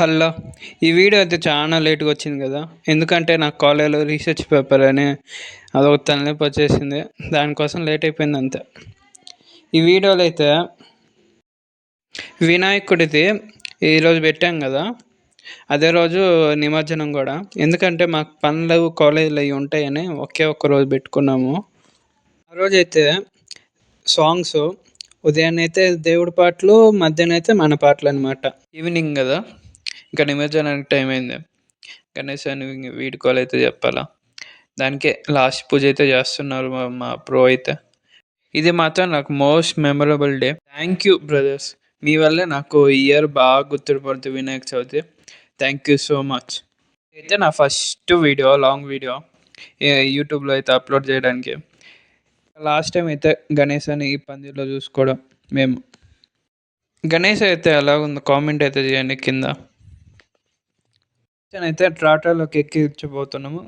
Hello! ఈ video అయితే చాలా లేట్‌గా వచ్చింది కదా! ఎందుకంటే నాకు కాలేజ్‌లో రీసెర్చ్ పేపర్ అని అదొక తలనొప్పి వచ్చేసింది. దానికోసం లేట్ అయిపోయింది అంతే. ఈ వీడియోలో అయితే వినాయకుడిది ఈరోజు పెట్టాం కదా! అదే రోజు నిమజ్జనం కూడా. ఎందుకంటే మాకు పనులు కాలేజీలో అవి ఉంటాయని ఒకే ఒక్క రోజు పెట్టుకున్నాము. ఆ రోజైతే సాంగ్స్ ఉదయాన్నే అయితే దేవుడి పాటలు, మధ్యాహ్నం అయితే మన పాటలు అనమాట. ఈవినింగ్ కదా! ఇంకా నిమజ్జనానికి టైం అయింది. గణేశాన్ని వీడుకోలైతే చెప్పాలా. దానికే లాస్ట్ పూజ అయితే చేస్తున్నారు మా ప్రో అయితే. ఇది మాత్రం నాకు most memorable day. Thank you brothers. మీ వల్లే నాకు ఈ ఇయర్ బాగా గుర్తుండిపోతుంది Vinayaka Chavithi. Thank you so much. అయితే నా ఫస్ట్ వీడియో, లాంగ్ వీడియో యూట్యూబ్లో అయితే అప్లోడ్ చేయడానికి. లాస్ట్ టైం అయితే గణేశాన్ని ఈ పందిరిలో చూసుకోవడం మేము. గణేష్ అయితే ఎలాగుందో కామెంట్ అయితే చేయండి కింద. అయితే ట్రాక్టర్లోకి ఎక్కించబోతున్నాము.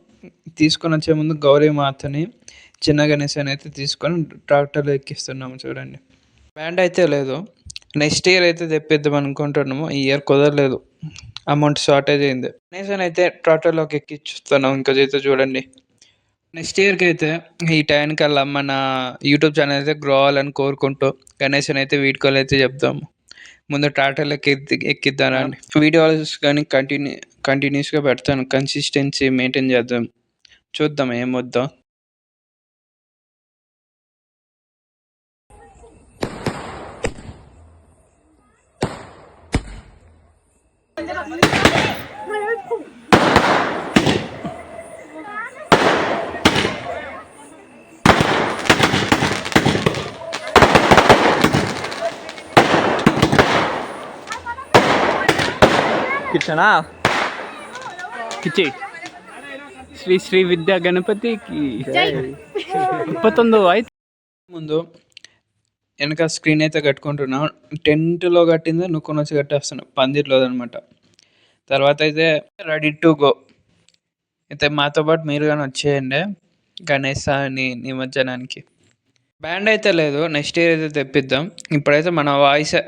తీసుకొని వచ్చే ముందు గౌరీమాతని చిన్న గణేశాన్ని అయితే తీసుకొని ట్రాక్టర్లో ఎక్కిస్తున్నాము చూడండి. బ్యాండ్ అయితే లేదు. నెక్స్ట్ ఇయర్ అయితే తెప్పిద్దాం అనుకుంటున్నాము. ఈ ఇయర్ కుదరలేదు, అమౌంట్ షార్టేజ్ అయింది. గణేశాన్ని అయితే ట్రాక్టర్లోకి ఎక్కించుతున్నాం. ఇంకా అయితే చూడండి. నెక్స్ట్ ఇయర్కి అయితే ఈ టైంకల్లా మన యూట్యూబ్ ఛానల్ అయితే గ్రో అవ్వాలని కోరుకుంటూ గణేశన్ అయితే వీడ్కోలు అయితే చెప్తాము. ముందు ట్రాక్టర్లోకి ఎక్కిద్దానండి. వీడియోస్ కానీ కంటిన్యూస్గా పెడతాను. కన్సిస్టెన్సీ మెయింటైన్ చేద్దాం. చూద్దాం ఏమొద్దాం. కిచ్చనా కిచ్చి శ్రీ శ్రీ విద్యా గణపతికి 29 అయితే ముందు వెనక స్క్రీన్ అయితే కట్టుకుంటున్నాం. టెంట్లో కట్టిందో నువ్వు వచ్చి కట్టేస్తున్నావు పందిర్లో అనమాట. తర్వాత అయితే రెడీ టు గో. అయితే మాతో పాటు మీరు కానీ వచ్చేయండి గణేశాన్ని నిమజ్జనానికి. బ్యాండ్ అయితే లేదు, నెక్స్ట్ ఇయర్ అయితే తెప్పిద్దాం. ఇప్పుడైతే మన వాయిసే.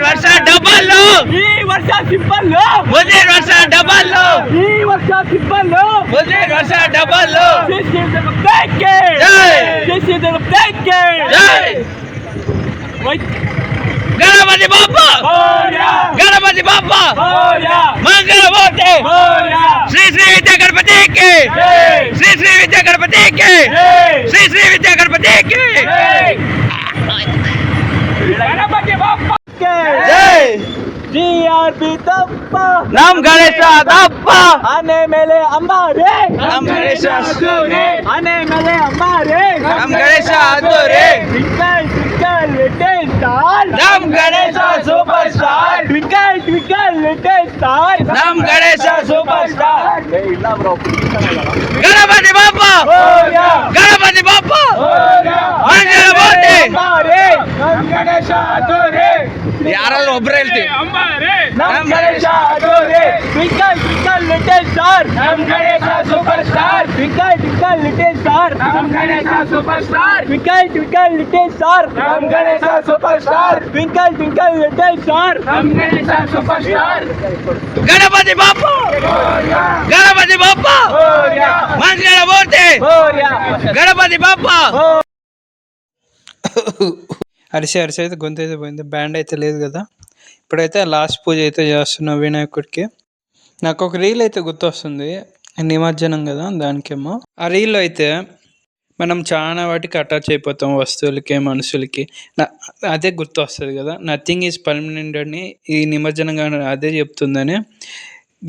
ವರ್ಷ ಡಬಲ್ ಈ ವರ್ಷ ಸಿಂಪಲ್ ಮುಂದಿನ ವರ್ಷ ಡಬಲ್ ಈ ವರ್ಷ ಸಿಂಪಲ್ ಮುಂದಿನ ವರ್ಷ ಡಬಲ್ ಗಣಪತಿ ಬಾಪ್ಪ ಗಣಪತಿ ಬಾಪ್ಪ ಮಂಗಳಮೂರ್ತಿ ಶ್ರೀ ಶ್ರೀ ವಿದ್ಯಾ ಗಣಪತಿ ಕೆ ಶ್ರೀ ಶ್ರೀ ವಿದ್ಯಾ ಗಣಪತಿ ಕೆ ಶ್ರೀ ಶ್ರೀ ವಿದ್ಯಾ ಗಣಪತಿ ಕೆ ಗಣಪತಿ ಬಾಪ್ಪ ಜಿಆರ್ಬಿ ದಪ್ಪ ನಮ್ ಗಣೇಶ ದಪ್ಪ ಆನೆ ಮೇಲೆ ಅಂಬಾರಿ ನಮ್ ಗಣೇಶ ಆನೆ ಮೇಲೆ ಅಂಬಾರಿ ನಮ್ ಗಣೇಶ ಅದ್ದೂರಿ ಟ್ವಿಂಕಲ್ ಟ್ವಿಂಕಲ್ ಲಿಟಲ್ ಸ್ಟಾರ್ ನಮ್ Ganesha superstar twinkle twinkle little star ನಮ್ ಗಣೇಶ ಸೂಪರ್ ಸ್ಟಾರ್ ಇಲ್ಲ ಬ್ರೋ ಗಣಪತಿ ಬಾಪ್ಪ ಗಣಪತಿ ಬಾಪ್ಪ ಮಂಗಳಮೂರ್ತಿ ನಮ್ ಗಣೇಶ ಅದ್ದೂರಿ ಯಾರಾದ್ರೂ ಒಬ್ರು ಹೇಳ್ತೀವಿ ನಮ್ ಗಣೇಶ ಅದ್ದೂರಿ ಟ್ವಿಂಕಲ್ ಟ್ವಿಂಕಲ್ ಲಿಟಲ್ ಸ್ಟಾರ್ ನಮ್ Ganesha superstar twinkle twinkle little star ನಮ್ Ganesha superstar twinkle twinkle little star ನಮ್ Ganesha superstar twinkle twinkle little star ನಮ್ ಗಣೇಶ ಸೂಪರ್ ಸ್ಟಾರ್ ಗಣಪತಿ ಬಾಪ್ಪ ಗಣಪತಿ ಬಾಪ್ಪ ಮಂಗಳಮೂರ್ತಿ గణపతి బాప్ప. అరిసి అయితే గొంతు అయితే పోయింది. బ్యాండ్ అయితే లేదు కదా. ఇప్పుడైతే లాస్ట్ పూజ అయితే చేస్తున్నాం వినాయకుడికి. నాకు ఒక రీల్ అయితే గుర్తొస్తుంది, నిమజ్జనం కదా దానికేమో. ఆ రీల్లో అయితే మనం చాలా వాటికి అటాచ్ అయిపోతాం, వస్తువులకి మనుషులకి. అదే గుర్తొస్తుంది కదా. నథింగ్ ఈజ్ పర్మనెంట్ అని ఈ నిమజ్జనం అదే చెప్తుందని,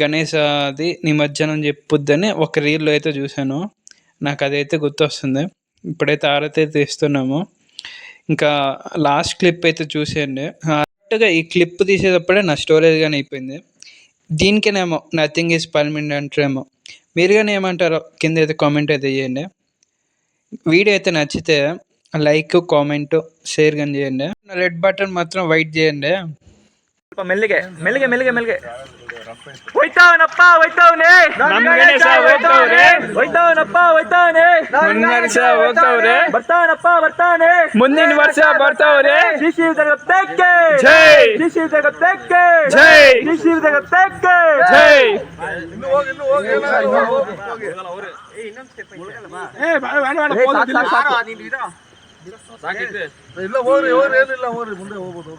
గణేష్ అది నిమజ్జనం చెప్పుద్దని ఒక రీల్లో అయితే చూశాను. నాకు అదైతే గుర్తొస్తుంది. ఇప్పుడైతే ఆరతి అయితే ఇస్తున్నాము. ఇంకా లాస్ట్ క్లిప్ అయితే చూసేయండి. కరెక్ట్గా ఈ క్లిప్ తీసేటప్పుడే నా స్టోరేజ్ కానీ అయిపోయింది. దీనికేనేమో నథింగ్ ఈజ్ పర్మనెంట్ అంటారేమో. మీరు కానీ ఏమంటారో కింద అయితే కామెంట్ అయితే చేయండి. వీడియో అయితే నచ్చితే లైక్, కామెంట్, షేర్ కానీ చేయండి. రెడ్ బటన్ మాత్రం వైట్ చేయండి. ಮೆಲ್ಲಿಗೆ ಮೆಲ್ಲಿಗೆ ಮೆಲ್ಲಿಗೆ ಮೆಲ್ಲಿಗೆ ಹೋಯ್ತಾವನಪ್ಪ ಹೋಯ್ತಾವನೆ ಹೋಯ್ತಾವನಪ್ಪ ಹೋಯ್ತಾವನೆ ಬರ್ತಾವನಪ್ಪ ಬರ್ತಾನೆ ಮುಂದಿನ ವರ್ಷ ಬರ್ತಾವ್ರೆ. ಶಿಶಿರ ಜಗತ್ತಕ್ಕೆ ಜೈ. ಶಿಶಿರ ಜಗತ್ತಕ್ಕೆ ಜೈ. ಶಿಶಿರ ಜಗತ್ತಕ್ಕೆ ಜೈ. ಇಲ್ಲ ಹೋಗ್ರಿ ಏನಿಲ್ಲ ಹೋಗ್ರಿ ಮುಂದೆ ಹೋಗ್ಬೋದು.